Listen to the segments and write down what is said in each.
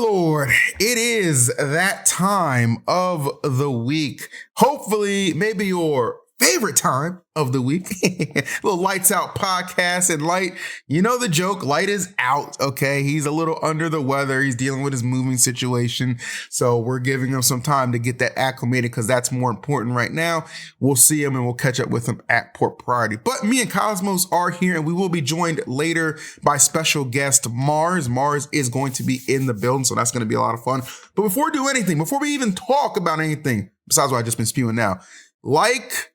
Lord, it is that time of the week. Hopefully, maybe your favorite time of the week. Little lights out podcast. And Light, you know the joke, Light is out, okay? He's a little under the weather. He's dealing with his moving situation. So we're giving him some time to get that acclimated because that's more important right now. We'll see him and we'll catch up with him at Port Priority. But me and Cosmos are here and we will be joined later by special guest Mars. Mars is going to be in the building, so that's going to be a lot of fun. But before we do anything, before we even talk about anything, besides what I've just been spewing now, like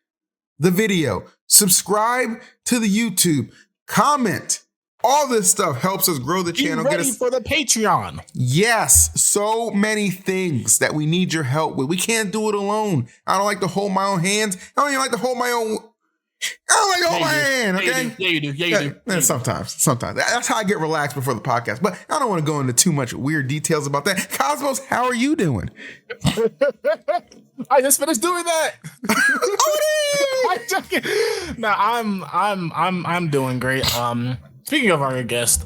the video, subscribe to the YouTube, comment. All this stuff helps us grow the channel. Get ready for the Patreon. Yes, so many things that we need your help with. We can't do it alone. I don't like to hold my own hands. I don't even like to hold my own. I don't like to hold my hand, okay? Yeah, you do. Yeah, you do. Sometimes. That's how I get relaxed before the podcast. But I don't want to go into too much weird details about that. Cosmos, how are you doing? I just finished doing that. No, I'm doing great. Speaking of our guest,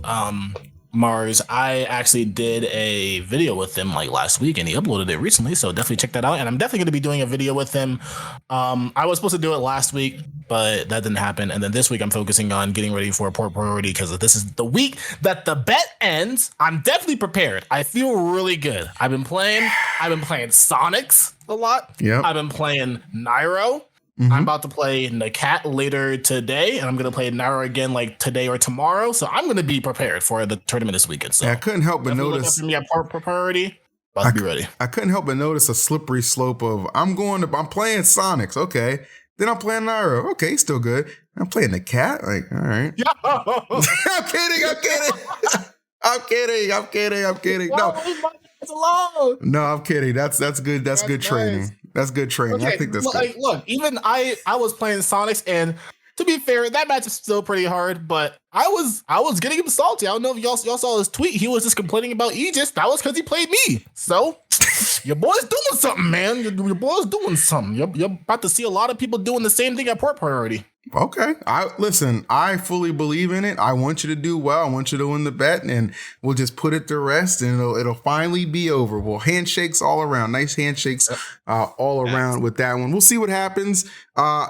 Mars, I actually did a video with him like last week and he uploaded it recently, so definitely check that out. And I'm definitely going to be doing a video with him. I was supposed to do it last week, but that didn't happen. And then this week I'm focusing on getting ready for Port Priority because this is the week that the bet ends. I'm definitely prepared. I feel really good. I've been playing Sonix a lot. Yeah. I've been playing Nairo. Mm-hmm. I'm about to play the cat later today, and I'm going to play Nairo again like today or tomorrow. So I'm going to be prepared for the tournament this weekend. So I couldn't help but notice me at Port Priority. About to be ready. I couldn't help but notice a slippery slope of I'm playing Sonix, okay. Then I'm playing Nairo, okay, still good. I'm playing the cat, like all right. Yo! I'm kidding. No, I'm kidding. That's good. That's good training. Nice. That's good training. Okay, I think that's good. Look, even I was playing Sonix, and to be fair, that match is still pretty hard. But I was getting him salty. I don't know if y'all saw his tweet. He was just complaining about Aegis. That was because he played me. So your boy's doing something, man. Your boy's doing something. You're about to see a lot of people doing the same thing at Port Priority. Okay. I fully believe in it. I want you to do well. I want you to win the bet and we'll just put it to rest and it'll finally be over. Well, handshakes all around. Nice handshakes all around with that one. We'll see what happens.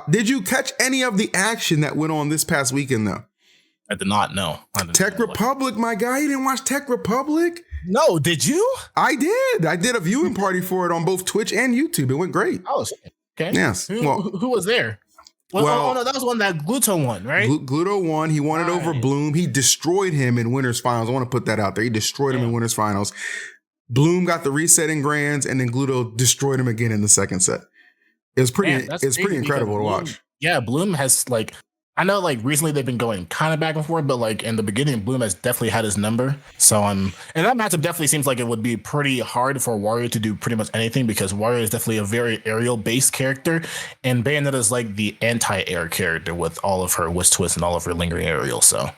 Did you catch any of the action that went on this past weekend though? I did not know. Tech Republic, my guy. You didn't watch Tech Republic? No, did you? I did. I did a viewing party for it on both Twitch and YouTube. It went great. Oh, okay. Yes. Who was there? Well, no, that was one that Gluto won, right? Gluto won. He won it over Bloom. He destroyed him in winners finals. I want to put that out there. He destroyed him in winners finals. Bloom got the reset in grands, and then Gluto destroyed him again in the second set. It was pretty. It's pretty incredible to watch. Yeah, Bloom has I know recently they've been going kind of back and forth, but in the beginning, Bloom has definitely had his number. So and that matchup definitely seems like it would be pretty hard for Warrior to do pretty much anything because Warrior is definitely a very aerial based character, and Bayonetta is like the anti-air character with all of her wish twist and all of her lingering aerial. So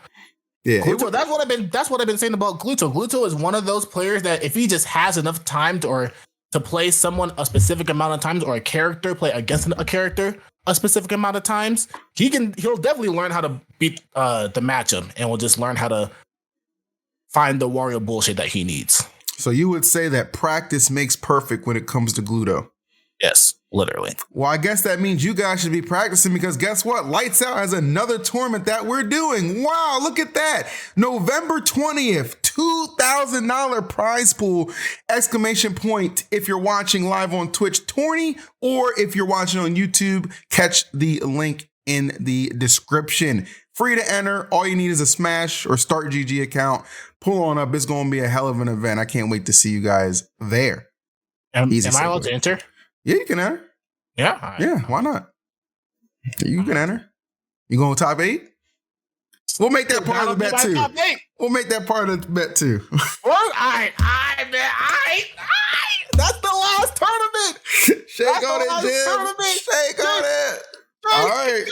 yeah, Gluto, that's what I've been saying about Gluto. Gluto is one of those players that if he just has enough time to play someone a specific amount of times or a character play against a character a specific amount of times, he'll definitely learn how to beat the matchup and will just learn how to find the Warrior bullshit that he needs. So you would say that practice makes perfect when it comes to Gluto? Yes, literally. Well, I guess that means you guys should be practicing because guess what? Lights Out has another tournament that we're doing. Wow, look at that. November 20th, $2,000 prize pool, ! If you're watching live on Twitch 20, or if you're watching on YouTube, catch the link in the description. Free to enter. All you need is a Smash or Start GG account. Pull on up. It's going to be a hell of an event. I can't wait to see you guys there. Am I allowed to enter? Yeah, you can enter. Yeah. Yeah, why not? You can enter. You going top 8? We'll make that part of the bet too. We'll make that part of the bet too. All right. That's the last tournament. Shake on it, Jim. Shake on it. All right.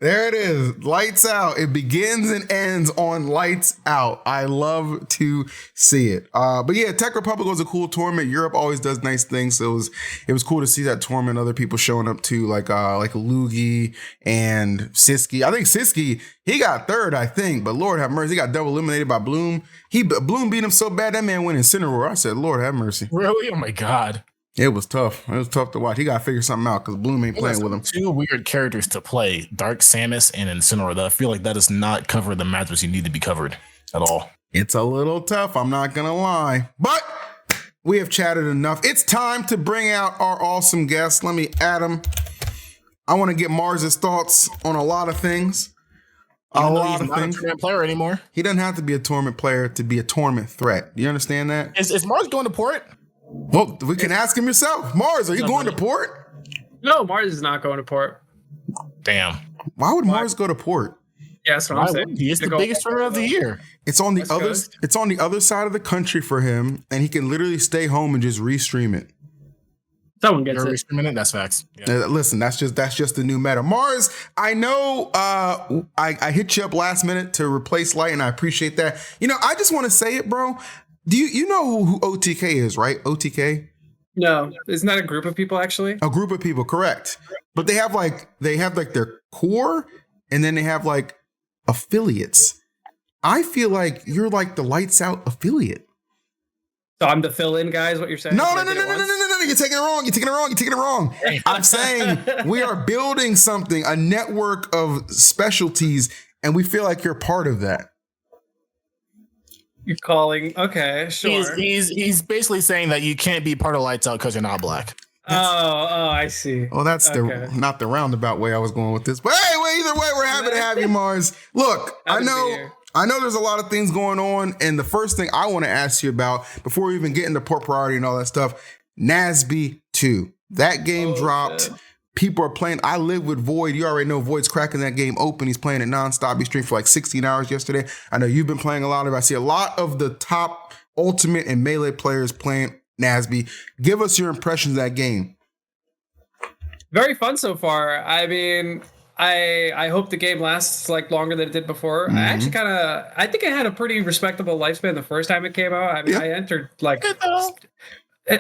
There it is. Lights out. It begins and ends on lights out. I love to see it. But yeah, Tech Republic was a cool tournament. Europe always does nice things. So it was cool to see that tournament. Other people showing up too, like Lugi and Siski. I think Siski, he got third, I think, but Lord have mercy. He got double eliminated by Bloom. Bloom beat him so bad that man went Incineroar. I said, Lord have mercy. Really? Oh my God. It was tough. It was tough to watch. He got to figure something out because Bloom ain't playing with him. Two weird characters to play, Dark Samus and Incineroar. That I feel like that does not cover the matches you need to be covered at all. It's a little tough. I'm not going to lie. But we have chatted enough. It's time to bring out our awesome guest. Let me add him. I want to get Mars's thoughts on a lot of things. Even though he's not a tournament player anymore. He doesn't have to be a tournament player to be a tournament threat. Do you understand that? Is Mars going to port? Well, we can ask him yourself. Mars, are you going to port? No, Mars is not going to port. Damn. Why would Mars go to port? Yeah, that's what I'm saying. He is the biggest tournament of the year. It's on the other side of the country for him, and he can literally stay home and just restream it. Someone gets it. Restreaming it. That's facts. Yeah. Listen, that's just the new meta. Mars, I know I hit you up last minute to replace Light, and I appreciate that. You know, I just want to say it, bro. Do you know who OTK is, right? OTK? No, isn't that a group of people actually? A group of people, correct. But they have like their core, and then they have like affiliates. I feel like you're like the Lights Out affiliate. So I'm the fill-in guy, is what you're saying? No. You're taking it wrong. I'm saying we are building something, a network of specialties, and we feel like you're part of that. You're calling, okay, sure. He's basically saying that you can't be part of Lights Out because you're not black. Oh, I see. Well, that's not the roundabout way I was going with this. But hey, either way, we're happy to have you, Mars. Look, I know there's a lot of things going on, and the first thing I want to ask you about before we even get into port priority and all that stuff, NASB2. That game dropped. Shit. People are playing. I live with Void. You already know Void's cracking that game open. He's playing it nonstop. He streamed for like 16 hours yesterday. I know you've been playing a lot of it. I see a lot of the top Ultimate and Melee players playing NASB. Give us your impressions of that game. Very fun so far. I mean, I hope the game lasts like longer than it did before. Mm-hmm. I think it had a pretty respectable lifespan the first time it came out. I mean, I entered like...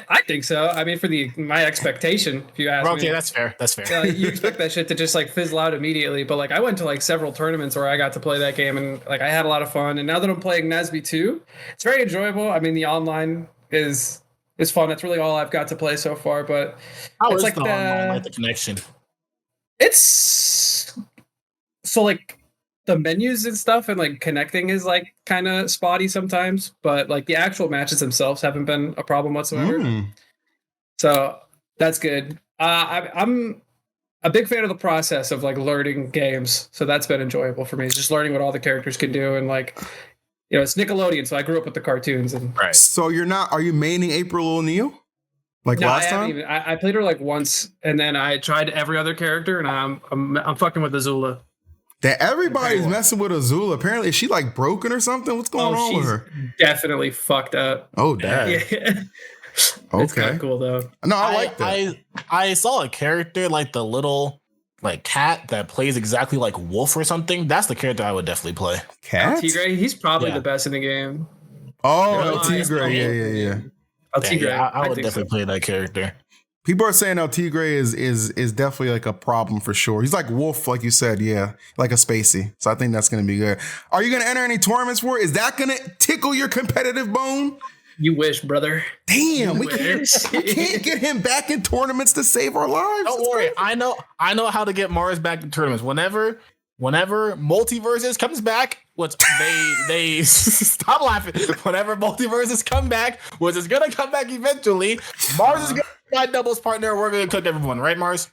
I think so. I mean, for my expectation, if you ask me. Okay, that's fair. That's fair. You expect that shit to just like fizzle out immediately, but like I went to like several tournaments where I got to play that game, and like I had a lot of fun. And now that I'm playing NASB2, it's very enjoyable. I mean, the online is fun. That's really all I've got to play so far. But it's like the online, like the connection. It's so like the menus and stuff and like connecting is like kind of spotty sometimes, but like the actual matches themselves haven't been a problem whatsoever. So that's good. I'm a big fan of the process of like learning games. So that's been enjoyable for me. It's just learning what all the characters can do. And like, you know, it's Nickelodeon. So I grew up with the cartoons. And right. So are you maining April O'Neil? Like no, last time? I played her like once, and then I tried every other character, and I'm fucking with Azula. That everybody's messing with Azula. Apparently, is she like broken or something? What's going on with her? Definitely fucked up. Oh, damn. Yeah. Okay. It's kind of cool though. No, I like that. I saw a character like the little like cat that plays exactly like Wolf or something. That's the character I would definitely play. Cat? Tigray, he's probably the best in the game. Oh, Tigray, yeah. I would definitely play that character. People are saying El Tigre is definitely like a problem for sure. He's like Wolf, like you said, yeah, like a Spacey. So I think that's going to be good. Are you going to enter any tournaments for it? Is that going to tickle your competitive bone? You wish, brother. Damn, we can't get him back in tournaments to save our lives. Don't worry, I know how to get Mars back in tournaments. Whenever Multiverses comes back, which they stop laughing. Whenever Multiverses come back, which is gonna come back eventually, Mars is gonna be my doubles partner. We're gonna cook everyone, right, Mars?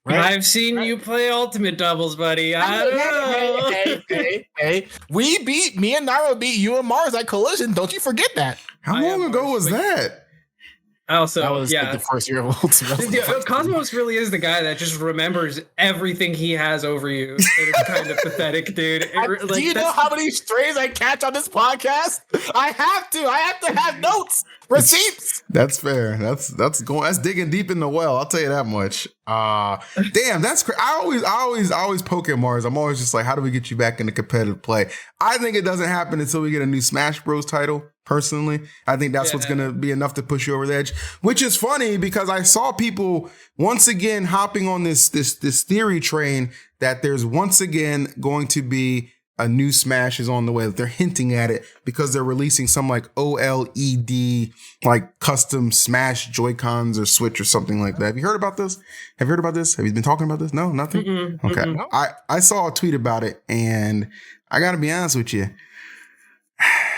Right? I've seen you play ultimate doubles, buddy. I don't know. Hey. Me and Nairo beat you and Mars at Collision. Don't you forget that. How long ago was that? Also, that was like the first year of Ultimate. Cosmos really is the guy that just remembers everything he has over you. It's kind of pathetic, dude. Do you know how many strays I catch on this podcast? I have to have notes, receipts. That's fair. That's digging deep in the well. I'll tell you that much. Damn, that's crazy. I always poke at Mars. I'm always just like, how do we get you back into competitive play? I think it doesn't happen until we get a new Smash Bros title. Personally, I think that's what's gonna be enough to push you over the edge. Which is funny because I saw people once again hopping on this theory train that there's once again going to be a new Smash is on the way. They're hinting at it because they're releasing some like OLED, like custom Smash Joy-Cons or Switch or something like that. Have you heard about this? Have you been talking about this? No, nothing? Okay. I saw a tweet about it and I got to be honest with you.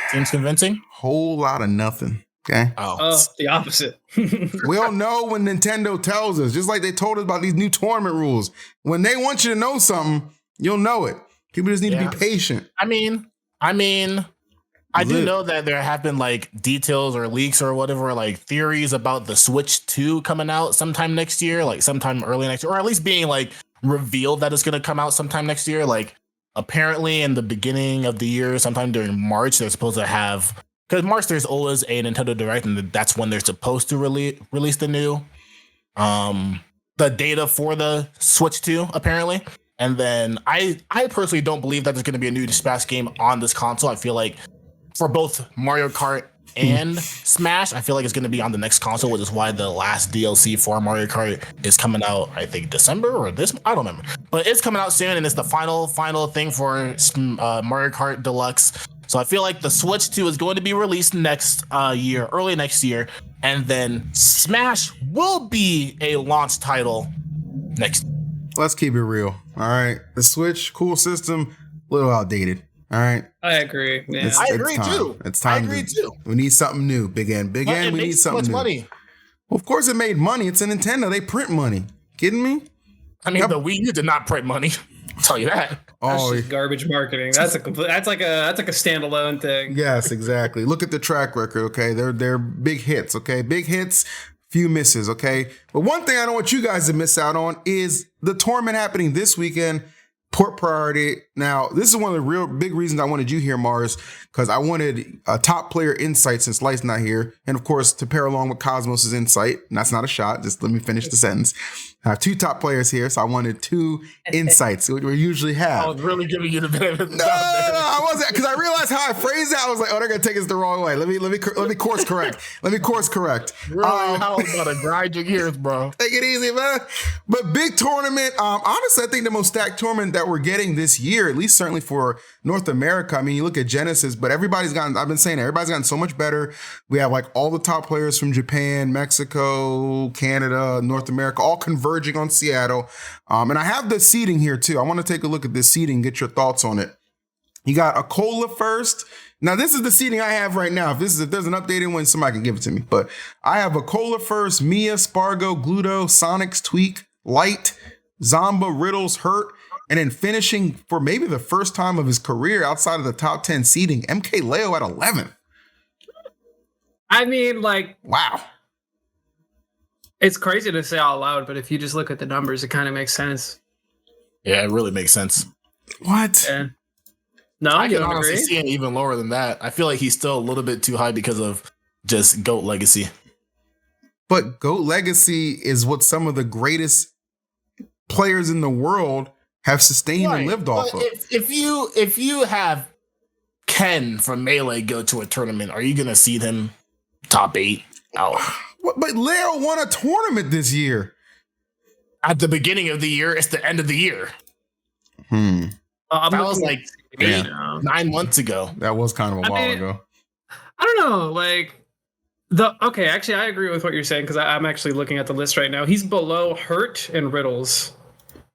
Seems convincing. Whole lot of nothing. Okay. Oh, the opposite. We all know when Nintendo tells us, just like they told us about these new tournament rules. When they want you to know something, you'll know it. People just need to be patient. I mean, I do know that there have been like details or leaks or whatever, like theories about the Switch 2 coming out sometime next year, like sometime early next year, or at least being like revealed that it's going to come out sometime next year. Like apparently in the beginning of the year, sometime during March, they're supposed to have, because March there's always a Nintendo Direct, and that's when they're supposed to release the new, the data for the Switch 2 apparently. And then I personally don't believe that there's going to be a new Smash game on this console. I feel like for both Mario Kart and Smash, I feel like it's going to be on the next console, which is why the last DLC for Mario Kart is coming out, I think December or this, I don't remember. But it's coming out soon, and it's the final thing for Mario Kart Deluxe. So I feel like the Switch 2 is going to be released next year, early next year, and then Smash will be a launch title next year. Let's keep it real. All right. The Switch, cool system, a little outdated. All right. I agree. Yeah. I agree too. It's time. We need something new. Big N. We need something new. Money. Well, of course it made money. It's a Nintendo. They print money. Kidding me? I mean, the Wii U did not print money. I'll tell you that. That's just garbage marketing. That's like a standalone thing. Yes, exactly. Look at the track record. Okay, they're big hits. Okay, big hits. Few misses, okay? But one thing I don't want you guys to miss out on is the tournament happening this weekend, Port Priority. Now, this is one of the real big reasons I wanted you here, Mars, because I wanted a top player insight since Light's not here. And of course, to pair along with Cosmos's insight, and that's not a shot, just let me finish the sentence. I have two top players here, so I wanted two insights, which we usually have. I was really giving you the benefit. No, I wasn't, because I realized how I phrased that. I was like, oh, they're gonna take us the wrong way. Let me course correct. Really, how about to grind your gears, bro? Take it easy, man. But big tournament. Honestly, I think the most stacked tournament that we're getting this year, at least certainly for North America. I mean, you look at Genesis, but everybody's gotten so much better. We have like all the top players from Japan, Mexico, Canada, North America, all converging on Seattle. And I have the seeding here too. I want to take a look at this seeding, get your thoughts on it. You got a KOLA first. Now, this is the seeding I have right now. If there's an updated one, somebody can give it to me. But I have a KOLA first, Mia, Spargo, Gluto, Sonix, Tweek, Light, Zomba, Riddles, Hurt, and then finishing for maybe the first time of his career outside of the top 10 seeding, MKLeo at 11. I mean, like, wow. It's crazy to say out loud, but if you just look at the numbers, it kind of makes sense. Yeah, it really makes sense. What? Yeah. No, I can honestly see it even lower than that. I feel like he's still a little bit too high because of just GOAT legacy. But GOAT legacy is what some of the greatest players in the world have sustained and lived off of. If you have Ken from Melee go to a tournament, are you gonna see them top 8 out? But Leo won a tournament this year. At the beginning of the year, it's the end of the year. That was like 9 months ago. That was kind of a while ago. I don't know, like actually I agree with what you're saying because I'm actually looking at the list right now. He's below Hurt and Riddles,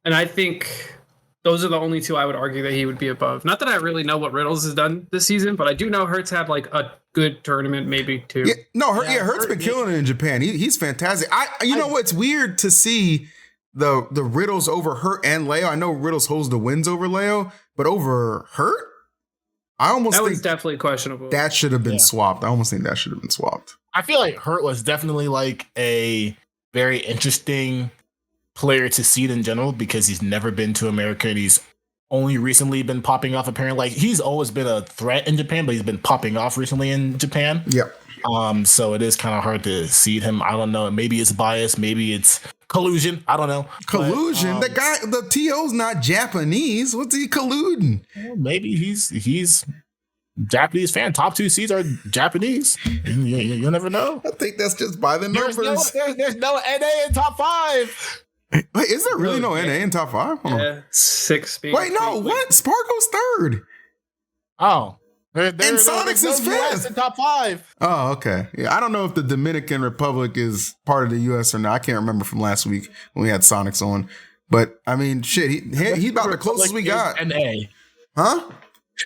and I think those are the only two I would argue that he would be above. Not that I really know what Riddles has done this season, but I do know Hurt's had like a good tournament, maybe two. Hurt's been killing it in Japan. He's fantastic. You know what's weird to see the Riddles over Hurt and Leo. I know Riddles holds the wins over Leo, but over Hurt, I almost think was definitely questionable. That should have been swapped. I almost think that should have been swapped. I feel like Hurt was definitely like a very interesting player to seed in general because he's never been to America and he's only recently been popping off apparently. Like he's always been a threat in Japan, but he's been popping off recently in Japan. Yep. So it is kind of hard to seed him. I don't know. Maybe it's bias. Maybe it's collusion. I don't know. Collusion. But, the TO's not Japanese. What's he colluding? Maybe he's Japanese fan. Top 2 seeds are Japanese. You'll never know. I think that's just by the numbers. There's no NA in top 5. Wait, is there really no NA in top 5? Yeah, 6 speed. Wait, no, what? Sparko's 3rd. Oh. And Sonix is 5th. In top 5. Oh, okay. Yeah, I don't know if the Dominican Republic is part of the U.S. or not. I can't remember from last week when we had Sonix on. But, I mean, shit, he's about the closest we got. NA. Huh?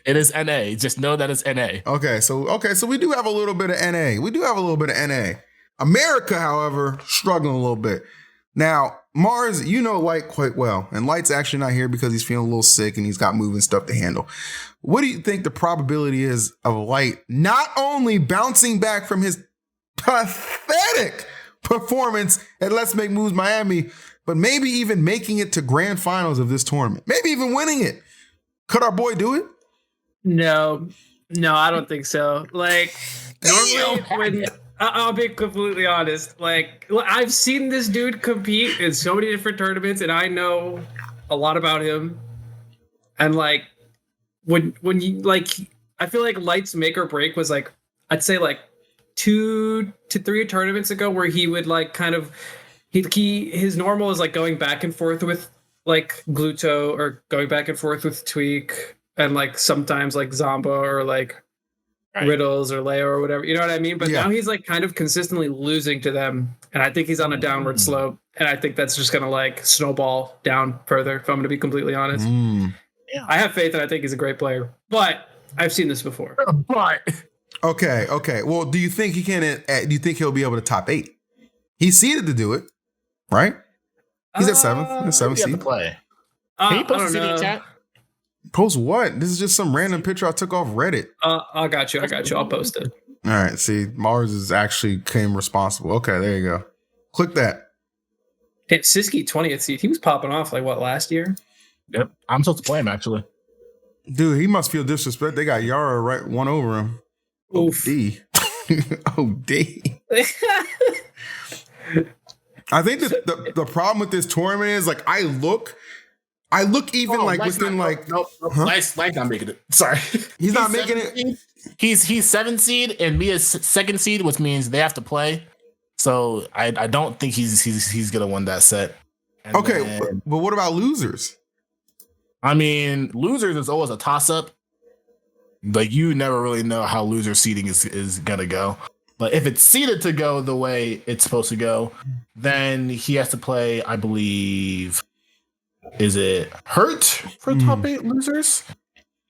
It is NA. Just know that it's NA. Okay, so we do have a little bit of NA. We do have a little bit of NA. America, however, struggling a little bit. Now, Mars, you know Light quite well. And Light's actually not here because he's feeling a little sick and he's got moving stuff to handle. What do you think the probability is of Light not only bouncing back from his pathetic performance at Let's Make Moves Miami, but maybe even making it to grand finals of this tournament? Maybe even winning it. Could our boy do it? No, I don't think so. Like, normally when I'll be completely honest, like I've seen this dude compete in so many different tournaments, and I know a lot about him. And like, when you like, I feel like Light's make or break was like, I'd say like 2 to 3 tournaments ago, where he would like kind of his normal is like going back and forth with like Gluto or going back and forth with Tweek. And like sometimes like Zomba or like Riddles or Leo or whatever, you know what I mean? But now he's like kind of consistently losing to them. And I think he's on a downward slope. And I think that's just going to like snowball down further, if I'm going to be completely honest. Yeah. I have faith and I think he's a great player. But I've seen this before. But Okay. Well, do you think he can? Do you think he'll be able to top 8? He's seeded to do it, right? He's at 7th. 7th seed. Play. Can you post the chat? Post what? This is just some random picture I took off Reddit. I got you. I'll post it. All right. See, Mars is actually came responsible. Okay, there you go. Click that. Siski 20th seed. He was popping off like what, last year? Yep. I'm supposed to play him actually. Dude, he must feel disrespect. They got Yara right one over him. Oof. OD. I think that the problem with this tournament is like I look even like within like Light not making it. Sorry, he's not making it. He's 7th seed and Mia's 2nd seed, which means they have to play. So I don't think he's gonna win that set. And okay, but what about losers? I mean, losers is always a toss up. Like you never really know how loser seeding is gonna go. But if it's seeded to go the way it's supposed to go, then he has to play, I believe. Is it Hurt for top 8 losers?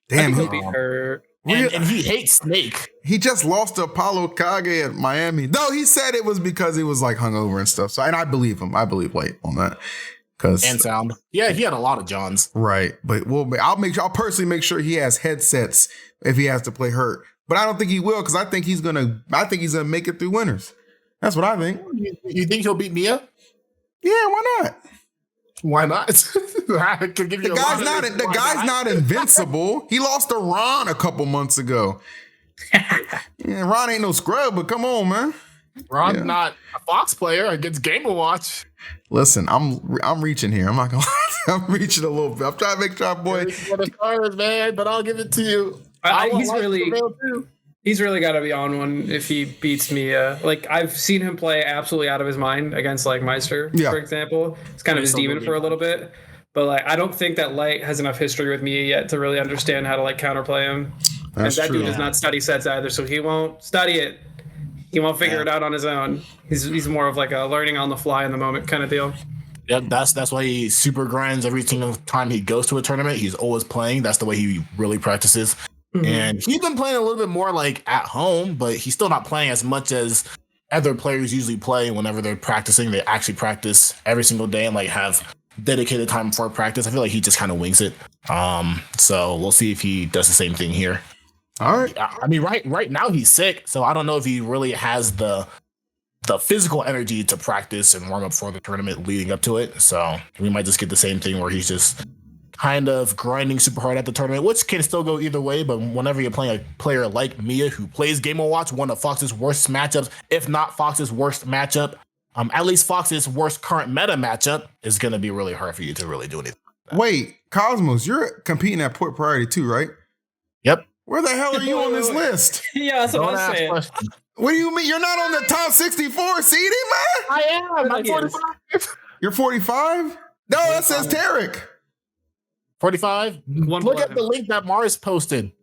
Damn, he'll be Hurt. And he hates Snake. He just lost to Apollo Kage at Miami. No, he said it was because he was like hungover and stuff. So, and I believe him. I believe Light on that. And sound. Yeah, he had a lot of Johns. Right. But I'll personally make sure he has headsets if he has to play Hurt. But I don't think he will because I think he's gonna make it through winners. That's what I think. You think he'll beat Mia? Yeah, why not? Why not? The guy's not invincible. He lost to Ron a couple months ago. Yeah, Ron ain't no scrub, but come on, man. Ron's not a Fox player against Game & Watch. Listen, I'm reaching here. I'm not gonna lie. I'm reaching a little bit. I'm trying to make sure, boy. Man, but I'll give it to you. He's really got to be on one if he beats Mia. Like I've seen him play absolutely out of his mind against like Meister, for example. It's kind of his demon for a little bit, but like I don't think that Light has enough history with Mia yet to really understand how to like counterplay him. That's and that true. Dude does not study sets either, so he won't study it. He won't figure it out on his own. He's more of like a learning on the fly in the moment kind of deal. Yep, that's why he super grinds every single time he goes to a tournament. He's always playing. That's the way he really practices. Mm-hmm. And he's been playing a little bit more like at home, but he's still not playing as much as other players usually play whenever they're practicing. They actually practice every single day and like have dedicated time for practice. I feel like he just kind of wings it. So we'll see if he does the same thing here. All right. I mean, right now he's sick, so I don't know if he really has the physical energy to practice and warm up for the tournament leading up to it. So we might just get the same thing where he's just kind of grinding super hard at the tournament, which can still go either way. But whenever you're playing a player like Mia, who plays Game & Watch, one of Fox's worst matchups, if not Fox's worst matchup, at least Fox's worst current meta matchup, is going to be really hard for you to really do anything. Wait, Cosmos, you're competing at Port Priority too, right? Yep. Where the hell are you on this list? Yeah, that's what I was saying. What do you mean? You're not on the top 64 seeding, man? I am. I'm 45. You're 45? No, that says Tarek. 45? Look at the link that Mars posted.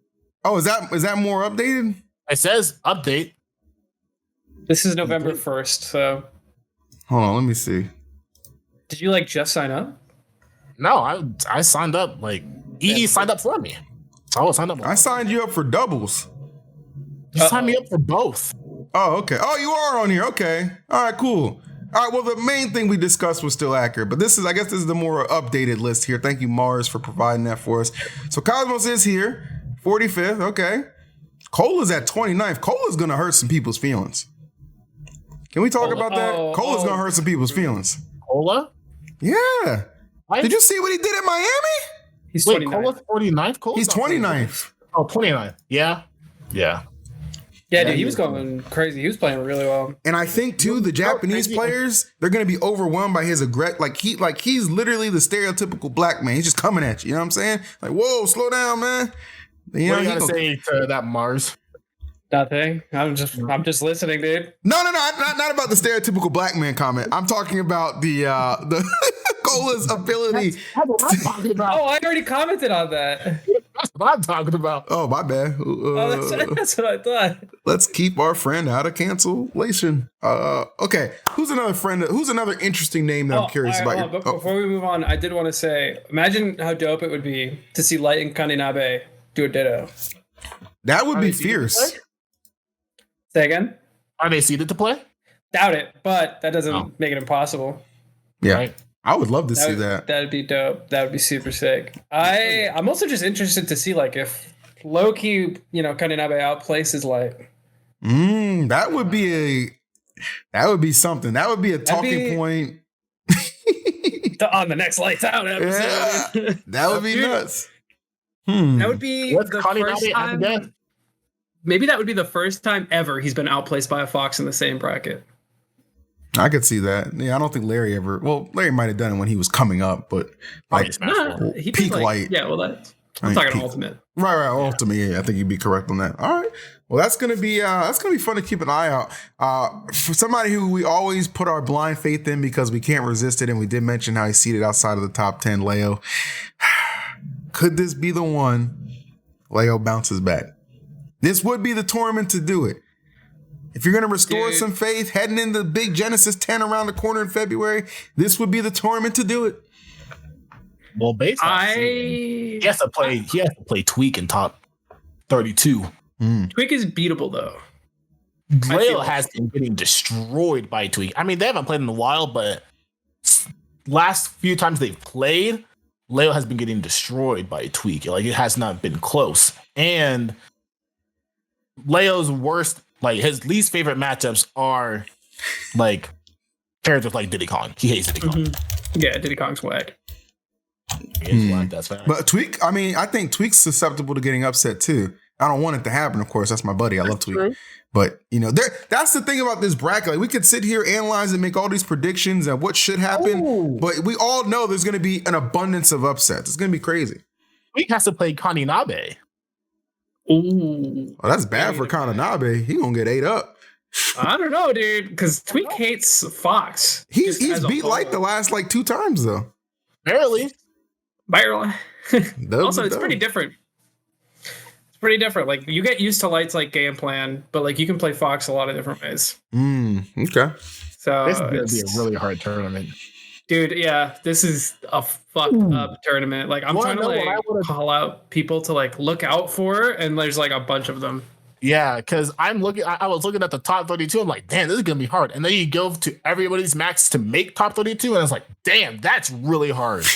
Oh, is that more updated? It says update. This is November 1st, so. Hold on, let me see. Did you just sign up? No, I signed up. Like, EE signed up for me. So I signed up. I signed you up for doubles. You signed me up for both. Oh, okay. Oh, you are on here. Okay. All right, cool. All right, well, the main thing we discussed was still accurate, but I guess this is the more updated list here. Thank you, Mars, for providing that for us. So Cosmos is here, 45th. Okay. KOLA's at 29th. KOLA's going to hurt some people's feelings. Can we talk about that? KOLA's going to hurt some people's feelings. KOLA? Yeah. Did you see what he did in Miami? He's Wait, 29th. KOLA's 49th? He's 29th. Oh, 29th. Yeah. Yeah. Yeah, dude, he was going crazy. He was playing really well. And I think too, the Japanese players, they're gonna be overwhelmed by his he's literally the stereotypical black man. He's just coming at you. You know what I'm saying? Like, whoa, slow down, man. What do you gotta say to that, Mars? Nothing. I'm just listening, dude. No, not about the stereotypical black man comment. I'm talking about the KOLA's ability. That's what I'm talking about. Oh, I already commented on that. That's what I'm talking about. Oh, my bad. That's what I thought. Let's keep our friend out of cancellation. Okay. Who's another interesting name that I'm curious about? But before we move on, I did want to say, imagine how dope it would be to see Light and Kaninabe do a ditto. That would be fierce. Say again? Are they seeded to play? Doubt it, but that doesn't make it impossible. Yeah. Right. I would love to see that. That'd be dope. That would be super sick. I'm also just interested to see if low-key, Kaninabe outplaces Light. That would be something. That would be a talking point. On the next Lights Out episode. Yeah, that would be nuts. That would be What's the Kaninabe first time. again? Maybe that would be the first time ever he's been outplaced by a Fox in the same bracket. I could see that. Yeah, I don't think Larry ever. Well, Larry might have done it when he was coming up, but He peak did, Light. Yeah, well, I'm talking Ultimate. Right, Ultimate. Yeah, I think you'd be correct on that. All right. Well, that's gonna be fun to keep an eye out. For somebody who we always put our blind faith in because we can't resist it, and we did mention how he's seated outside of the top 10. Leo, could this be the one? Leo bounces back. This would be the tournament to do it. If you're going to restore some faith heading into big Genesis 10 around the corner in February, this would be the tournament to do it. Well, basically, he has to play Tweek in top 32. Tweek is beatable, though. Leo has been getting destroyed by Tweek. I mean, they haven't played in a while, but last few times they've played, Leo has been getting destroyed by Tweek. It has not been close. And Leo's worst, his least favorite matchups are characters like Diddy Kong. He hates Diddy Kong. Yeah, Diddy Kong's whack. That's fact. But Tweek, I think Tweek's susceptible to getting upset too. I don't want it to happen, of course. That's my buddy. I love Tweek. True. But that's the thing about this bracket. We could sit here, analyze, and make all these predictions of what should happen. But we all know there's going to be an abundance of upsets. It's going to be crazy. Tweek has to play Kaninabe. Ooh. Oh, that's bad for Kaninabe. He gonna get ate up. I don't know, dude, because Tweek hates Fox. He's beat Light the last 2 times though. Barely. Also, it's pretty different. It's pretty different. You get used to Light's game plan, but you can play Fox a lot of different ways. Okay. So this is gonna be a really hard tournament. Dude, yeah, this is a fucked up tournament. I'm trying to call out people to look out for, and there's a bunch of them. Yeah, because I was looking at the top 32. I'm like, damn, this is gonna be hard. And then you go to everybody's max to make top 32, and it's like, damn, that's really hard.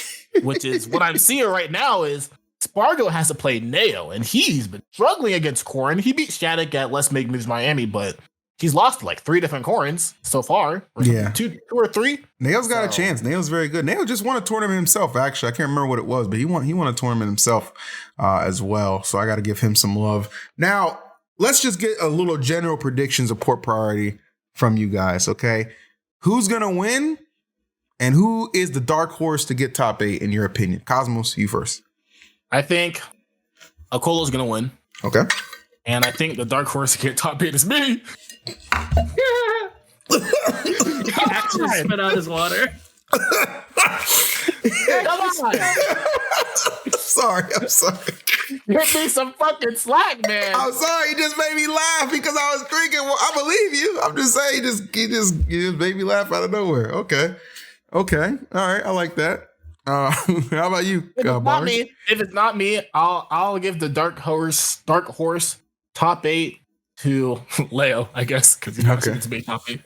Which is what I'm seeing right now is Spargo has to play Neo, and he's been struggling against Corrin. He beat Shattuck at Let's Make Moves Miami, but he's lost like 3 different Corins so far. Or Yeah. two or three. Nail's got a chance. Nail's very good. Nail just won a tournament himself, actually. I can't remember what it was, but he won a tournament himself as well. So I got to give him some love. Now, let's just get a little general predictions of port priority from you guys, okay? Who's going to win and who is the dark horse to get top 8 in your opinion? Cosmos, you first. I think KOLA's going to win. Okay. And I think the dark horse to get top 8 is me. He actually spit out his water. I'm sorry. Give me some fucking slack, man. I'm sorry. You just made me laugh because I was drinking. Well, I believe you. I'm just saying, you just made me laugh out of nowhere. Okay. All right. I like that. How about you? If it's not me, I'll give the dark horse top 8 to Leo, I guess, because he's not to be top 8.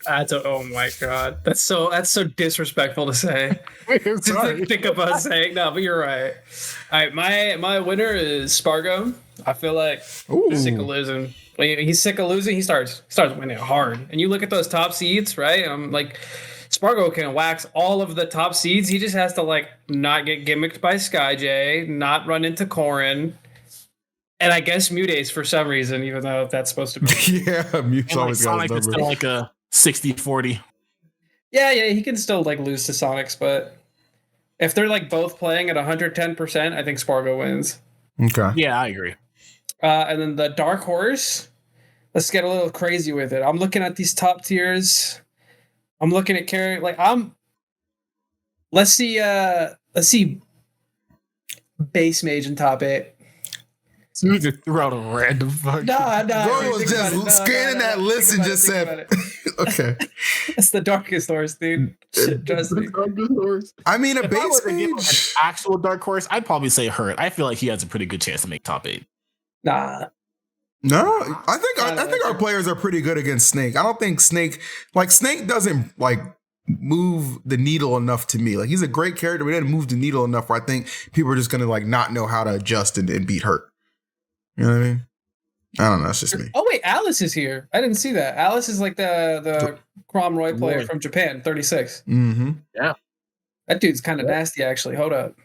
Oh my god, that's so disrespectful to say. Think about saying no, but you're right. All right, my winner is Spargo. I feel like he's sick of losing. When he's sick of losing, he starts winning hard. And you look at those top seeds, right? I'm like, Spargo can wax all of the top seeds. He just has to like not get gimmicked by SkyJ, not run into Corrin. And I guess Mutates for some reason, even though that's supposed to be. Yeah, Mute's always got his Sonic is number. still like a 60-40. Yeah, he can still like lose to Sonix, but if they're like both playing at 110%, I think Spargo wins. Okay. Yeah, I agree. And then the dark horse, let's get a little crazy with it. I'm looking at these top tiers. I'm looking at carry let's see base mage in top 8. So you just threw out a random fucking. No. Bro was just scanning that list and just said, okay. It's the darkest horse, dude. Shit, trust me. I mean, a If I base were to give him an mage. actual dark horse, I'd probably say Hurt. I feel like he has a pretty good chance to make top 8. Nah. No, I think our players are pretty good against Snake. I don't think Snake doesn't like move the needle enough to me. Like, he's a great character, but he doesn't move the needle enough where I think people are just gonna like not know how to adjust and beat Hurt. You know what I mean? I don't know. It's just me. Oh wait, Alice is here. I didn't see that. Alice is like the Crom Roy player from Japan, 36. Mm-hmm. Yeah. That dude's kind of nasty, actually. Hold up.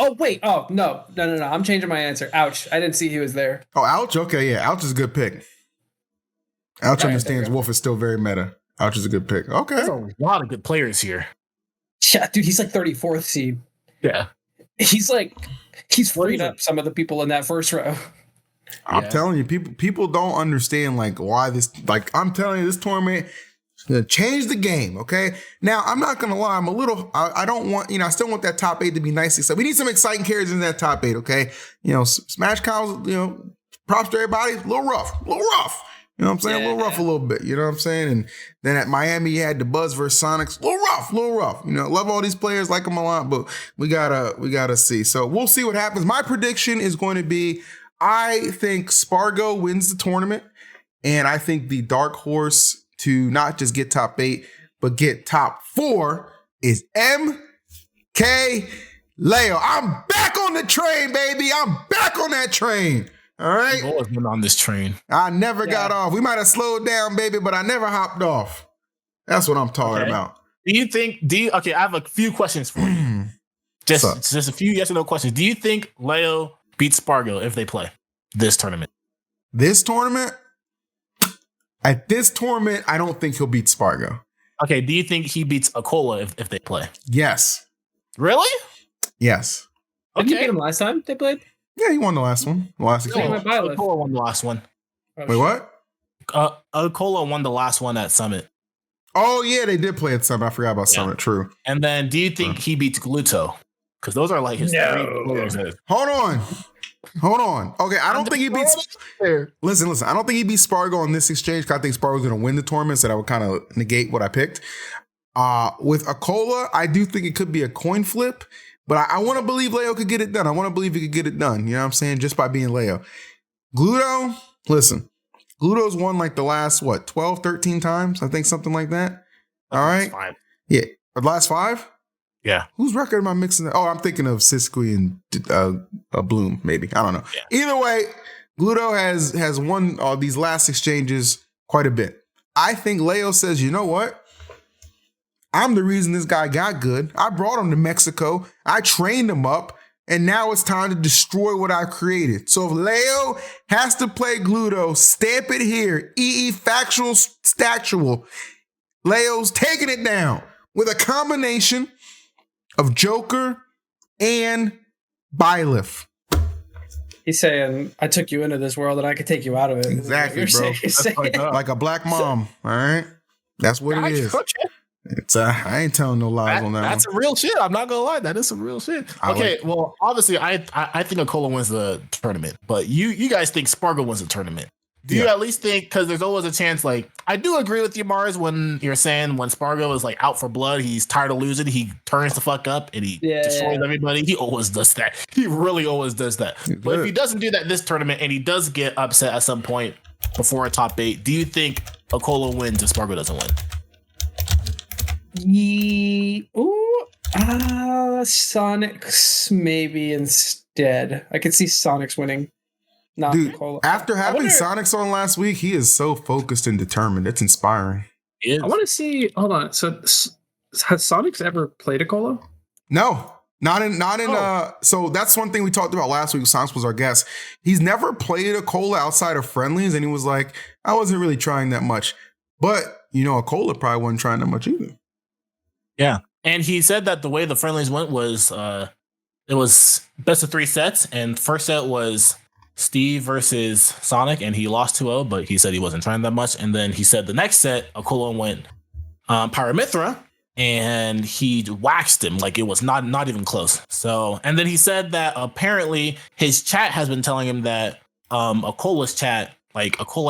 Oh wait. Oh no. I'm changing my answer. Ouch. I didn't see he was there. Oh, Ouch. Okay, yeah. Ouch is a good pick. Ouch understands Wolf is still very meta. Ouch is a good pick. Okay. There's a lot of good players here. Yeah, dude, he's like 34th seed. Yeah. He's freed up some of the people in that first row. I'm telling you, people don't understand like why this. Like, I'm telling you, this tournament is gonna change the game. Okay. Now, I'm not gonna lie. I'm a little. I don't want. I still want that top 8 to be nice. So we need some exciting characters in that top 8. Okay. Smash Cows. Props to everybody. A little rough. You know what I'm saying? A little rough a little bit. You know what I'm saying? And then at Miami, you had the Buzz versus Sonics. A little rough. Love all these players, like them a lot, but we gotta see. So we'll see what happens. My prediction is going to be, I think Spargo wins the tournament, and I think the dark horse to not just get top 8, but get top 4 is MKLeo. I'm back on the train, baby. I'm back on that train. All right. I've always been on this train. I never got off. We might have slowed down, baby, but I never hopped off. That's what I'm talking about. Okay, I have a few questions for you. Just a few yes or no questions. Do you think Leo beats Spargo if they play this tournament? This tournament? At this tournament, I don't think he'll beat Spargo. Okay, do you think he beats KOLA if they play? Yes. Really? Yes. Didn't you beat him last time they played? Yeah, he won the last one. KOLA won the last one. Wait, what? KOLA won the last one at Summit. Oh, yeah, they did play at Summit. I forgot about Summit. True. And then do you think he beats Gluto? Because those are like his 3 players. Hold on. Okay, I don't think he beats... Listen. I don't think he beats Spargo on this exchange because I think Spargo's going to win the tournament, so that would kind of negate what I picked. With KOLA, I do think it could be a coin flip, but I want to believe Leo could get it done. I want to believe he could get it done. You know what I'm saying? Just by being Leo. Gluto, listen. Gluto's won like the last, 12, 13 times? I think something like that. All right? 5. Yeah. The last 5? Yeah. Whose record am I mixing? Oh, I'm thinking of Siskui and Bloom, maybe. I don't know. Yeah. Either way, Gluto has won these last exchanges quite a bit. I think Leo says, you know what? I'm the reason this guy got good. I brought him to Mexico. I trained him up. And now it's time to destroy what I created. So if Leo has to play Gluto, stamp it here. Factual statual. Leo's taking it down with a combination of Joker and Byleth. He's saying, I took you into this world and I could take you out of it. Exactly, bro. Like a black mom, all right? That's what it is. It's I ain't telling no lies on that. That's some real shit. I'm not gonna lie. That is some real shit. Okay, well, obviously, I think KOLA wins the tournament, but you guys think Spargo wins the tournament. Do you at least think, because there's always a chance, like, I do agree with you, Mars, when you're saying when Spargo is like out for blood, he's tired of losing, he turns the fuck up and he destroys everybody. He always does that. He really always does that. But if he doesn't do that this tournament and he does get upset at some point before a top 8, do you think KOLA wins if Spargo doesn't win? Sonix maybe instead. I could see Sonix winning. Not KOLA. After having Sonix on last week, he is so focused and determined. It's inspiring. I want to see. Hold on. So has Sonix ever played a KOLA? No, not in. So that's one thing we talked about last week. Sonix was our guest. He's never played a KOLA outside of friendlies, and he was like, I wasn't really trying that much. But a KOLA probably wasn't trying that much either. Yeah. And he said that the way the friendlies went was it was best of 3 sets. And first set was Steve versus Sonic, and he lost 2-0, but he said he wasn't trying that much. And then he said the next set, KOLA went Pyramithra, and he waxed him like it was not even close. So, and then he said that apparently his chat has been telling him that KOLA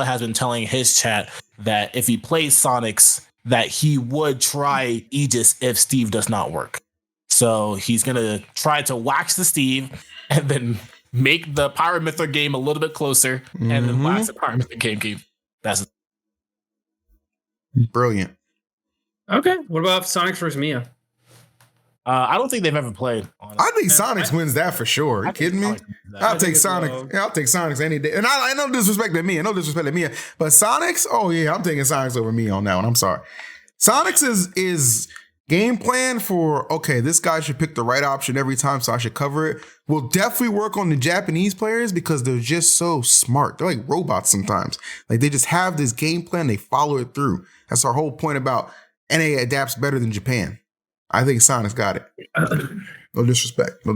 has been telling his chat that if he plays Sonics, that he would try Aegis if Steve does not work. So he's going to try to wax the Steve and then make the Pyramithra game a little bit closer and then wax the Pyramithra game. That's brilliant. Okay. What about Sonix versus Mia? I don't think they've ever played. I think Sonix wins that for sure. Are you kidding me? I'll take Sonix. I'll take Sonix any day. And I no disrespect to Mia. But Sonix, oh yeah, I'm taking Sonix over Mia on that one. I'm sorry. Sonix is game plan for, okay, this guy should pick the right option every time, so I should cover it. We'll definitely work on the Japanese players because they're just so smart. They're like robots sometimes. Like they just have this game plan, they follow it through. That's our whole point about NA adapts better than Japan. I think Sonix got it. No disrespect. I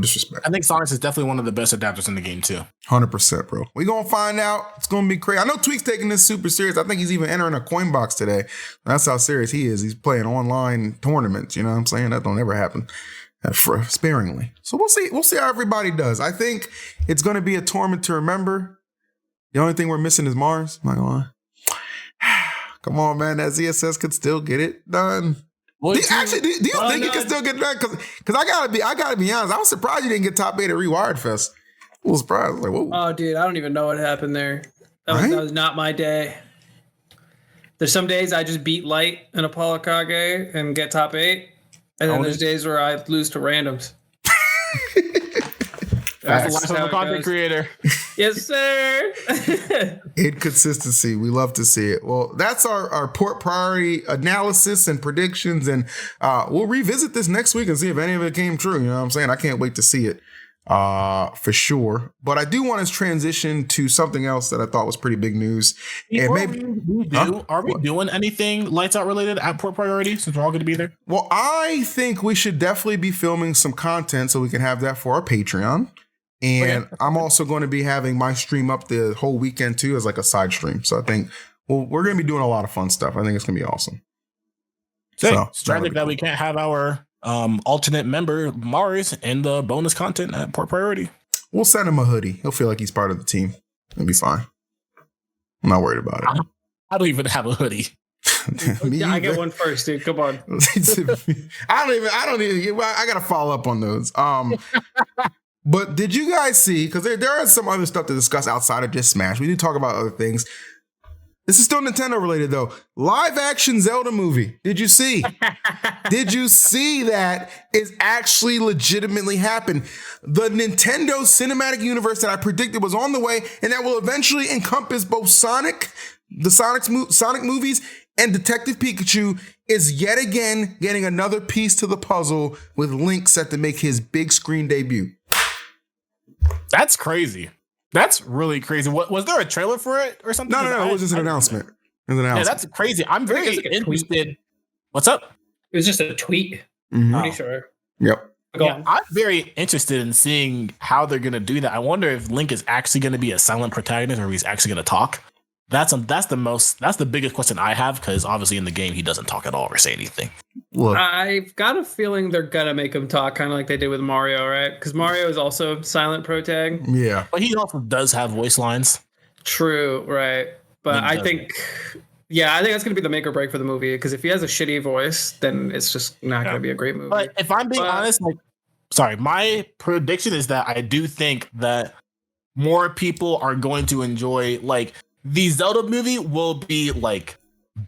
think Sonix is definitely one of the best adapters in the game too. 100%, bro. We're going to find out. It's going to be crazy. I know Tweek's taking this super serious. I think he's even entering a coin box today. That's how serious he is. He's playing online tournaments. You know what I'm saying? That don't ever happen sparingly. So we'll see. We'll see how everybody does. I think it's going to be a tournament to remember. The only thing we're missing is Mars. I'm not going to lie. Come on, man. That ZSS could still get it done. Do you think it can still get done? Because I gotta be honest. I was surprised you didn't get top 8 at Rewired Fest. I was surprised. Like, whoa. Oh, dude, I don't even know what happened there. That was not my day. There's some days I just beat Light and Apollo Kage and get top 8, and then there's days where I lose to randoms. That's the life of a content creator. Yes, sir. Inconsistency. We love to see it. Well, that's our port priority analysis and predictions. And we'll revisit this next week and see if any of it came true. You know what I'm saying? I can't wait to see it for sure. But I do want to transition to something else that I thought was pretty big news. Are we doing anything Lights Out related at port priority since we're all going to be there? Well, I think we should definitely be filming some content so we can have that for our Patreon. And I'm also going to be having my stream up the whole weekend too as like a side stream. So I think we're going to be doing a lot of fun stuff. I think it's going to be awesome. It's tragic that we can't have our alternate member Mars in the bonus content at port priority. We'll send him a hoodie. He'll feel like he's part of the team. It'll be fine. I'm not worried about it. I don't even have a hoodie. I get one first, dude. Come on. I got to follow up on those. But did you guys see, because there is some other stuff to discuss outside of just Smash. We do talk about other things. This is still Nintendo related, though. Live action Zelda movie. Did you see? Did you see that is actually legitimately happened? The Nintendo cinematic universe that I predicted was on the way, and that will eventually encompass both Sonic movies, And Detective Pikachu is yet again getting another piece to the puzzle with Link set to make his big screen debut. That's crazy. That's really crazy. What was there a trailer for it or something? No. It was just an announcement. It was an announcement. Yeah, that's crazy. I'm very interested. What's up? It was just a tweet. Mm-hmm. Pretty sure. Yep. Yeah, I'm very interested in seeing how they're going to do that. I wonder if Link is actually going to be a silent protagonist or if he's actually going to talk. That's the biggest question I have, because obviously in the game he doesn't talk at all or say anything. Look, I've got a feeling they're gonna make him talk, kind of like they did with Mario, right? Because Mario is also silent protag. Yeah, but he also does have voice lines. True, right? But I think that's gonna be the make or break for the movie. Because if he has a shitty voice, then it's just not gonna be a great movie. But if I'm being honest, my prediction is that I do think that more people are going to enjoy the Zelda movie will be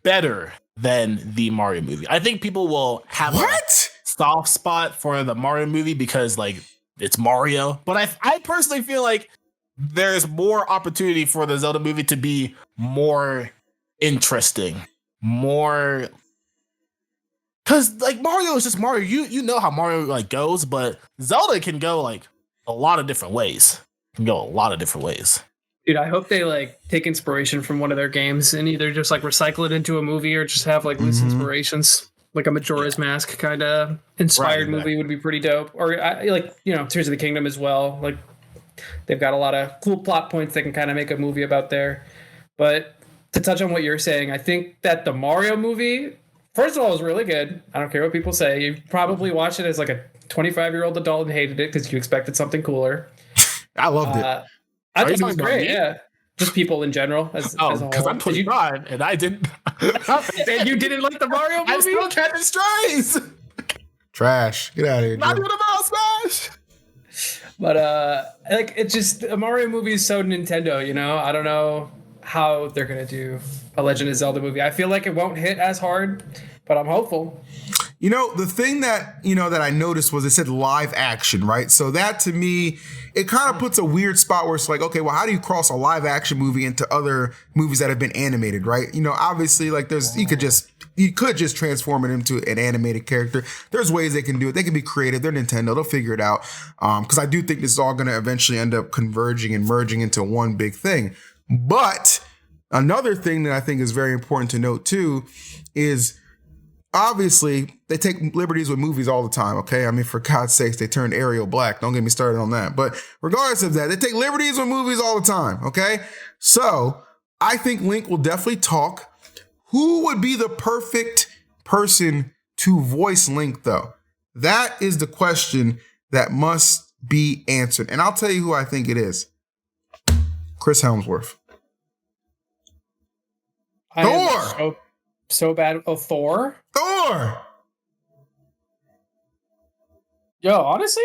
better than the Mario movie. I think people will have a soft spot for the Mario movie because it's Mario. But I personally feel like there's more opportunity for the Zelda movie to be more interesting, more because Mario is just Mario. You know how Mario goes, but Zelda can go a lot of different ways. Dude, I hope they take inspiration from one of their games and either just recycle it into a movie or just have loose inspirations, like a Majora's Mask kind of inspired movie would be pretty dope. Or Tears of the Kingdom as well. They've got a lot of cool plot points they can kind of make a movie about there. But to touch on what you're saying, I think that the Mario movie, first of all, is really good. I don't care what people say. You probably watched it as a 25-year-old adult and hated it because you expected something cooler. I loved it. I think it was great, yeah. Just people in general. As a whole. Because I'm 25 and I didn't. And you didn't like the Mario movie? I still catching strays. Trash. Get out of here. Not even about Smash. But it's just a Mario movie is so Nintendo, I don't know how they're gonna do a Legend of Zelda movie. I feel like it won't hit as hard, but I'm hopeful. The thing that, that I noticed was it said live action, right? So that to me, it kind of puts a weird spot where it's okay, well, how do you cross a live action movie into other movies that have been animated, right? Obviously you could just transform it into an animated character. There's ways they can do it. They can be creative. They're Nintendo. They'll figure it out. Because I do think this is all going to eventually end up converging and merging into one big thing. But another thing that I think is very important to note too is obviously they take liberties with movies all the time. Okay. I mean, for God's sakes, they turned Ariel black. Don't get me started on that. But regardless of that, they take liberties with movies all the time. Okay. So I think Link will definitely talk. Who would be the perfect person to voice Link though? That is the question that must be answered. And I'll tell you who I think it is. Chris Hemsworth. Thor. So bad. Oh, Thor? Thor! Yo, honestly?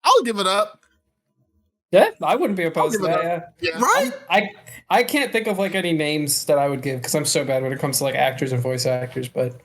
I'll give it up. Yeah, I wouldn't be opposed to that. Yeah. Right? I can't think of any names that I would give because I'm so bad when it comes to actors and voice actors, but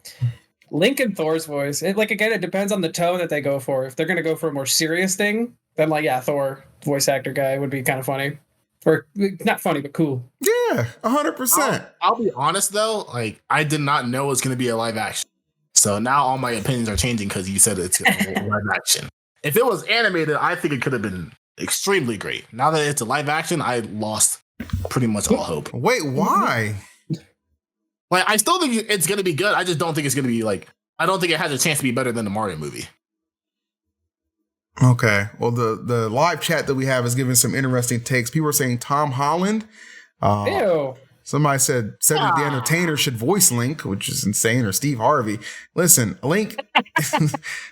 Link and Thor's voice, again, it depends on the tone that they go for. If they're going to go for a more serious thing, then Thor, voice actor guy would be kind of funny. Or not funny, but cool. Yeah, 100%. I'll be honest though, I did not know it was going to be a live action. So now all my opinions are changing because you said it's a live action. If it was animated, I think it could have been extremely great. Now that it's a live action, I lost pretty much all hope. Wait, why? I still think it's going to be good. I just don't think it's going to be I don't think it has a chance to be better than the Mario movie. Okay. Well, the live chat that we have is giving some interesting takes. People are saying Tom Holland. Ew. Somebody said Cedric the Entertainer should voice Link, which is insane, or Steve Harvey. Listen, Link,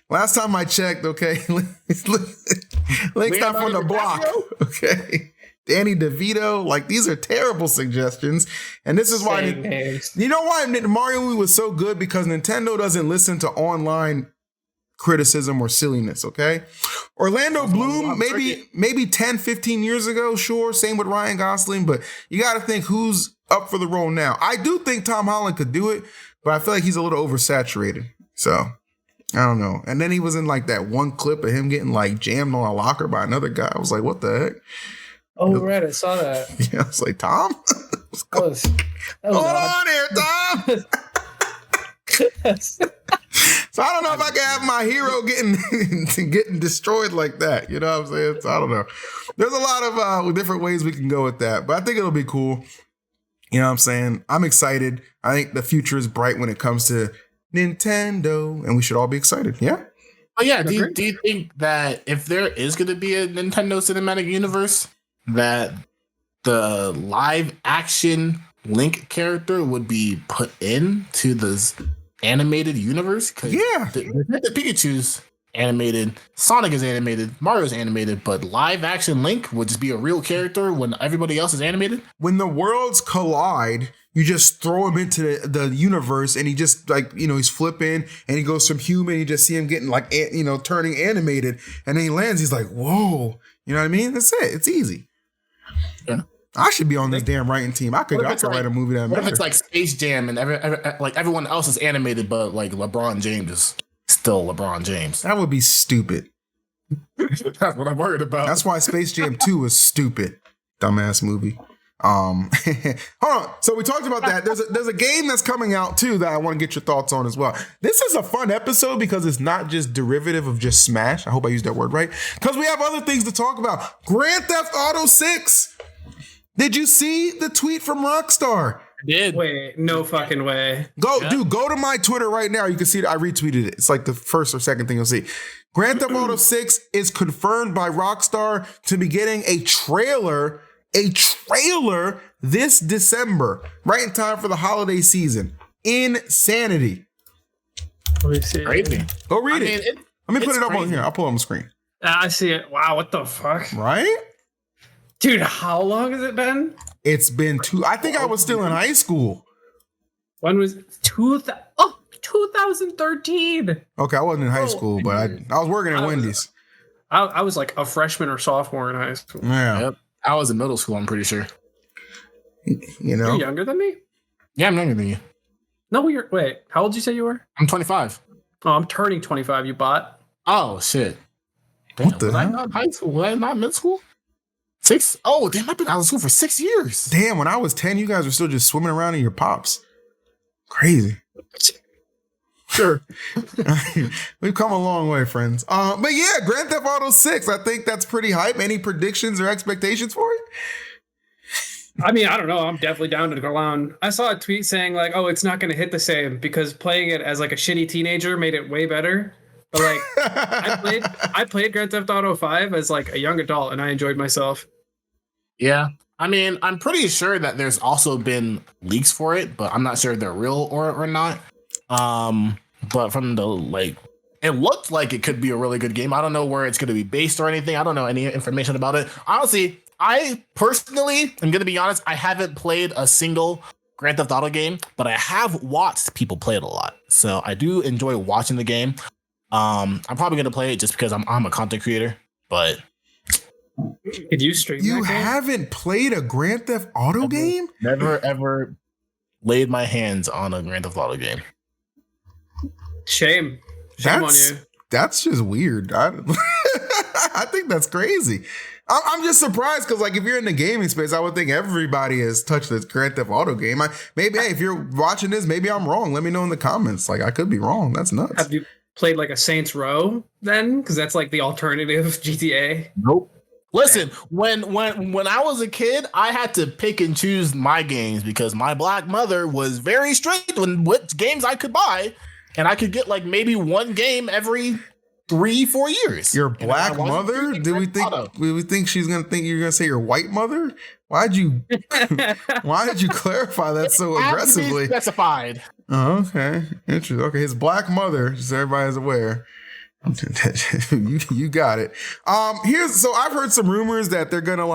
last time I checked, okay, Link's not from the block, okay? Danny DeVito, these are terrible suggestions. And this is why, you know why Mario movie was so good? Because Nintendo doesn't listen to online criticism or silliness, okay? Orlando Bloom, maybe 10, 15 years ago, sure. Same with Ryan Gosling, but you got to think who's up for the role now. I do think Tom Holland could do it, but I feel like he's a little oversaturated. So, I don't know. And then he was in that one clip of him getting jammed on a locker by another guy. I was like, what the heck? Oh, right. I saw that. Yeah, I was like, Tom? was Hold on here, Tom. So I don't know if I can have my hero getting destroyed like that. You know what I'm saying? So I don't know. There's a lot of different ways we can go with that, but I think it'll be cool. You know what I'm saying? I'm excited. I think the future is bright when it comes to Nintendo, and we should all be excited. Yeah? Oh, yeah. Do you think that if there is going to be a Nintendo Cinematic Universe, that the live action Link character would be put into this animated universe? Yeah. The Pikachu's animated, Sonic is animated, Mario's animated, but live action Link would just be a real character when everybody else is animated? When the worlds collide, you just throw him into the universe, and he just he's flipping, and he goes from human. You just see him getting turning animated, and then he lands. He's like, whoa, you know what I mean? That's it. It's easy. Yeah. I should be on this damn writing team. I could write a movie that. What if it's like Space Jam and everyone else is animated, but like LeBron James is still LeBron James? That would be stupid. That's what I'm worried about. That's why Space Jam 2 was stupid. Dumbass movie. Hold on. So we talked about that. There's a game that's coming out too that I want to get your thoughts on as well. This is a fun episode because it's not just derivative of just Smash. I hope I used that word right. Because we have other things to talk about. Grand Theft Auto 6. Did you see the tweet from Rockstar? I did. Wait, no fucking way. Go to my Twitter right now. You can see it. I retweeted it. It's like the first or second thing you'll see. Grand Theft Auto 6 is confirmed by Rockstar to be getting a trailer this December, right in time for the holiday season. Insanity. Let me see. Crazy. Go read it. Let me put it up on here. I'll pull it on the screen. I see it. Wow, what the fuck? Right? Dude, how long has it been? It's been I think I was still in high school. When was 2013? Okay, I wasn't in high school, but I was working at Wendy's. I was like a freshman or sophomore in high school. Yeah. Yep. I was in middle school, I'm pretty sure. You know? You're younger than me? Yeah, I'm younger than you. No, wait, how old did you say you were? I'm 25. Oh, I'm turning 25, you bot. Oh, shit. Damn, What the was I hell? not high school? Was I not middle school? 6? Oh, damn, I've been out of school for 6 years. Damn, when I was 10, you guys were still just swimming around in your pops. Crazy. Sure. We've come a long way, friends. But yeah, Grand Theft Auto 6, I think that's pretty hype. Any predictions or expectations for it? I mean, I don't know. I'm definitely down to go on. I saw a tweet saying like, oh, it's not going to hit the same because playing it as like a shitty teenager made it way better. But like, I played Grand Theft Auto 5 as like a young adult, and I enjoyed myself. Yeah. I mean, I'm pretty sure that there's also been leaks for it, but I'm not sure if they're real or not. But from the it looked like it could be a really good game. I don't know where it's going to be based or anything. I don't know any information about it. Honestly, I personally am going to be honest. I haven't played a single Grand Theft Auto game, but I have watched people play it a lot. So I do enjoy watching the game. I'm probably going to play it just because I'm a content creator, but Did you stream You that game? haven't played a Grand Theft Auto game? never ever laid my hands on a Grand Theft Auto game. Shame on you. That's just weird. I think that's crazy. I'm just surprised because, like, if you're in the gaming space, I would think everybody has touched this Grand Theft Auto game. Maybe if you're watching this, maybe I'm wrong. Let me know in the comments. Like, I could be wrong. That's nuts. Have you played like a Saints Row then? Because that's like the alternative GTA. Nope. Listen, when I was a kid, I had to pick and choose my games because my black mother was very strict on what games I could buy, and I could get like maybe one game every 3-4 years. Your black mother? Did we think she's gonna think you're gonna say your white mother? Why did you clarify that so aggressively? Specified. Oh, okay. Interesting. Okay, his black mother, just so everybody's aware. You got it. So I've heard some rumors that they're gonna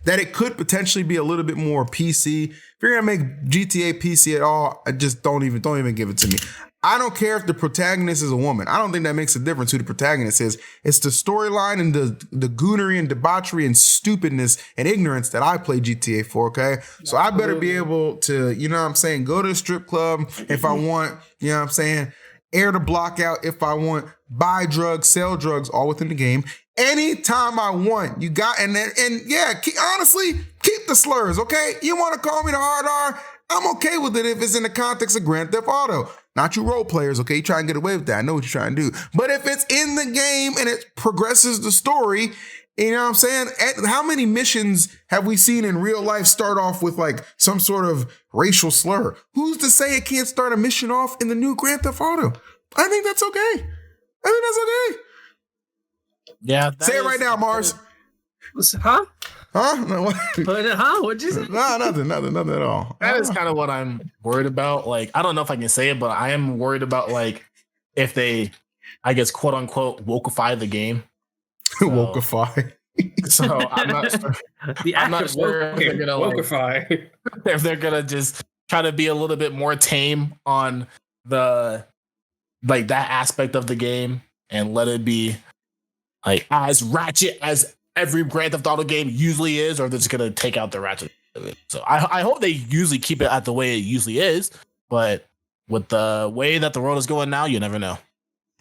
that it could potentially be a little bit more PC. If you're gonna make GTA PC at all, I just don't even give it to me. I don't care if the protagonist is a woman. I don't think that makes a difference who the protagonist is. It's the storyline and the goonery and debauchery and stupidness and ignorance that I play GTA for, okay? So I better be able to, you know what I'm saying, go to a strip club if I want, you know what I'm saying, air the block out if I want, buy drugs, sell drugs, all within the game. Anytime I want, you got, and yeah, honestly, keep the slurs, okay? You want to call me the hard R? I'm okay with it if it's in the context of Grand Theft Auto. Not you role players, okay? You try and get away with that. I know what you're trying to do. But if it's in the game and it progresses the story, you know what I'm saying? How many missions have we seen in real life start off with like some sort of racial slur? Who's to say it can't start a mission off in the new Grand Theft Auto? I think that's okay. Yeah. Say it right now, Mars. Huh? Huh? No, what? Huh? What'd you say? No, nothing at all. That is kind of what I'm worried about. Like, I don't know if I can say it, but I am worried about like if they, I guess, quote unquote, wokeify the game. So, Wokeify. So I'm not sure. I'm not sure if they're gonna wokeify. If they're gonna just try to be a little bit more tame on the like that aspect of the game and let it be like as ratchet as every Grand Theft Auto game usually is, or they're just gonna take out the ratchet of it. So I hope they usually keep it at the way it usually is, but with the way that the world is going now, you never know.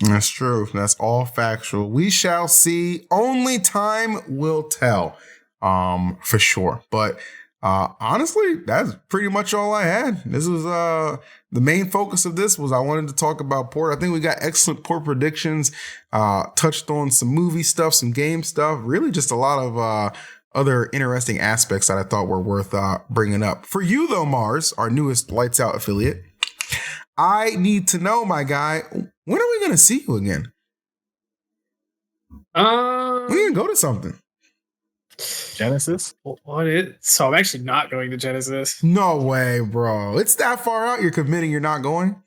That's true. That's all factual. We shall see. Only time will tell, for sure. But honestly, that's pretty much all I had. This was the main focus of this was I wanted to talk about port. I think we got excellent port predictions. Touched on some movie stuff, some game stuff. Really, just a lot of other interesting aspects that I thought were worth bringing up. For you, though, Mars, our newest Lights Out affiliate, I need to know, my guy, when are we going to see you again? We can go to something. Genesis? So I'm actually not going to Genesis. No way, bro. It's that far out. You're committing. You're not going.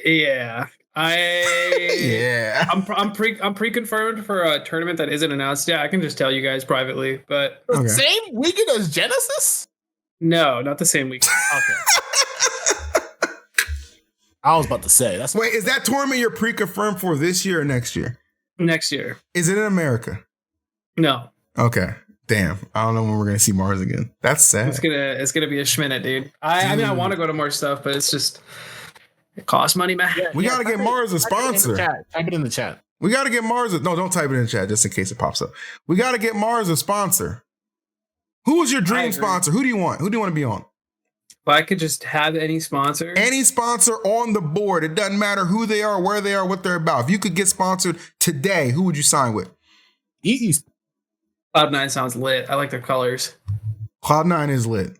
Yeah, Yeah. I'm pre-confirmed for a tournament that isn't announced yet. I can just tell you guys privately, but the same weekend as Genesis? No, not the same weekend. Okay. I was about to say that's. Wait, is that tournament you're pre-confirmed for this year or next year? Next year. Is it in America? No. Okay. Damn. I don't know when we're gonna see Mars again. That's sad. It's gonna be a schminute, dude. I mean, I want to go to more stuff, but it's just it costs money, man. Yeah, we gotta get Mars a sponsor. Type it in the chat. We gotta get Mars. No, don't type it in the chat just in case it pops up. We gotta get Mars a sponsor. Who was your dream sponsor? Who do you want? Who do you want to be on? If I could just have any sponsor. Any sponsor on the board. It doesn't matter who they are, where they are, what they're about. If you could get sponsored today, who would you sign with? Cloud9 sounds lit. I like their colors. Cloud9 is lit.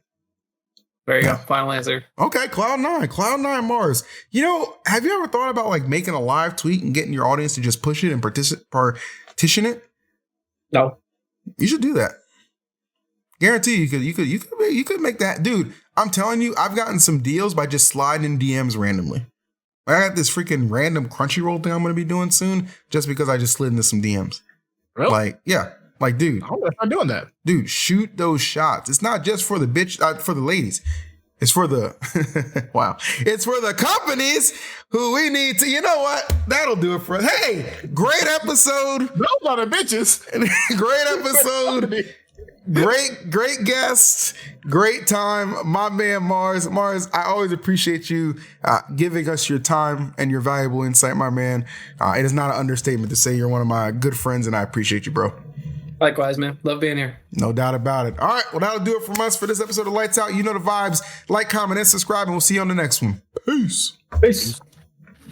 There you go. Final answer. Okay, Cloud9 Mars. You know, have you ever thought about like making a live tweet and getting your audience to just push it and partition it? No. You should do that. Guarantee you could make that, dude. I'm telling you, I've gotten some deals by just sliding in DMs randomly. I got this freaking random Crunchyroll thing I'm going to be doing soon, just because I just slid into some DMs. Really? Like, yeah, like, dude. I don't know if I'm doing that. Dude, shoot those shots. It's not just for the for the ladies. It's for the wow. It's for the companies who we need to. You know what? That'll do it for us. Hey, great episode. Those are the bitches. Great episode. Great guest, great time, my man Mars. Mars, I always appreciate you giving us your time and your valuable insight, my man. It is not an understatement to say you're one of my good friends, and I appreciate you, bro. Likewise, man. Love being here. No doubt about it. All right, well, that'll do it from us for this episode of Lights Out. You know the vibes. Like, comment, and subscribe, and we'll see you on the next one. Peace. Peace.